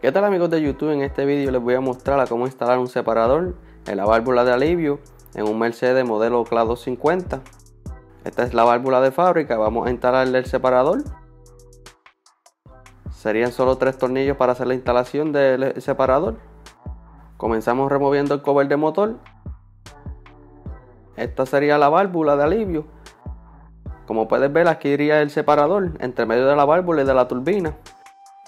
¿Qué tal, amigos de YouTube? En este vídeo les voy a mostrar a cómo instalar un separador en la válvula de alivio en un Mercedes modelo CLA 250. Esta es la válvula de fábrica. Vamos a instalarle el separador. Serían solo 3 tornillos para hacer la instalación del separador. Comenzamos removiendo el cover de motor. Esta sería la válvula de alivio. Como puedes ver, aquí iría el separador entre medio de la válvula y de la turbina.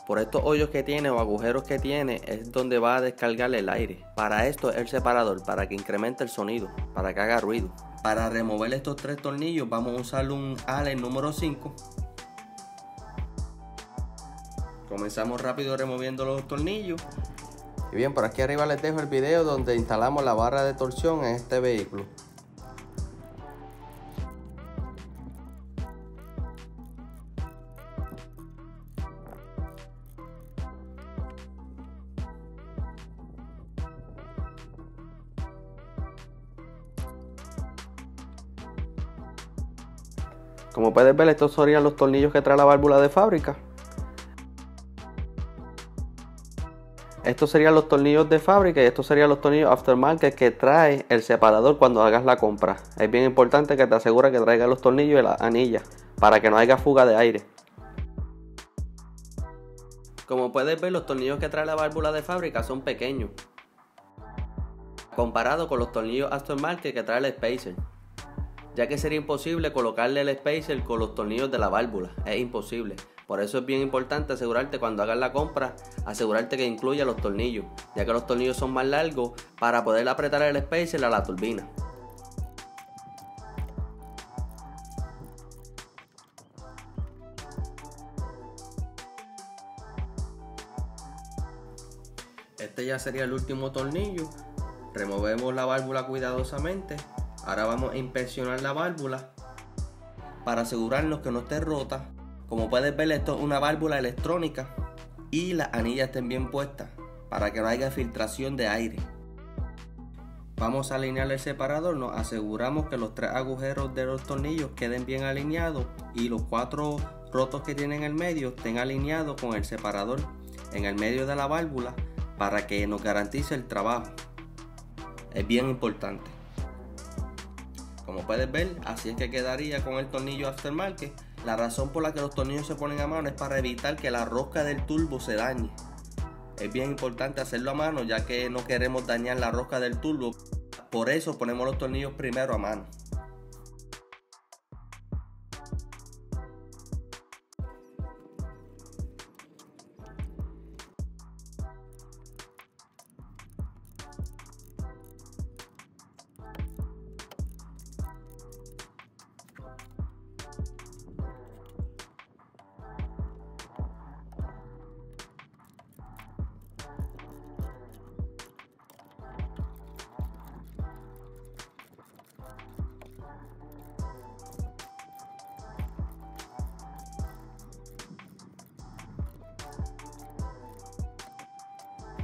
Por estos hoyos que tiene o agujeros que tiene es donde va a descargar el aire. Para esto es el separador, para que incremente el sonido, para que haga ruido. Para remover estos 3 tornillos vamos a usar un Allen número 5. Comenzamos rápido removiendo los tornillos. Y bien, por aquí arriba les dejo el video donde instalamos la barra de torsión en este vehículo. Como puedes ver, estos serían los tornillos que trae la válvula de fábrica. Estos serían los tornillos de fábrica y estos serían los tornillos aftermarket que trae el separador cuando hagas la compra. Es bien importante que te asegures que traiga los tornillos y las anillas para que no haya fuga de aire. Como puedes ver, los tornillos que trae la válvula de fábrica son pequeños comparado con los tornillos aftermarket que trae el spacer, ya que sería imposible colocarle el spacer con los tornillos de la válvula, es imposible. Por eso es bien importante asegurarte cuando hagas la compra, asegurarte que incluya los tornillos, ya que los tornillos son más largos para poder apretar el spacer a la turbina. Este ya sería el último tornillo. Removemos la válvula cuidadosamente. Ahora vamos a inspeccionar la válvula para asegurarnos que no esté rota. Como puedes ver, esto es una válvula electrónica y las anillas estén bien puestas para que no haya filtración de aire. Vamos a alinear el separador. Nos aseguramos que los 3 agujeros de los tornillos queden bien alineados y los 4 rotos que tienen en el medio estén alineados con el separador en el medio de la válvula para que nos garantice el trabajo. Es bien importante. Como puedes ver, así es que quedaría con el tornillo aftermarket. La razón por la que los tornillos se ponen a mano es para evitar que la rosca del turbo se dañe. Es bien importante hacerlo a mano, ya que no queremos dañar la rosca del turbo. Por eso ponemos los tornillos primero a mano.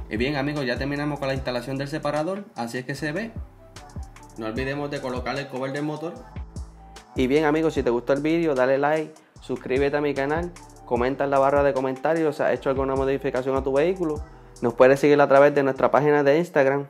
Y bien, amigos, ya terminamos con la instalación del separador, así es que se ve. No olvidemos de colocar el cover del motor. Y bien, amigos, si te gustó el vídeo, dale like, suscríbete a mi canal, comenta en la barra de comentarios si has hecho alguna modificación a tu vehículo. Nos puedes seguir a través de nuestra página de Instagram.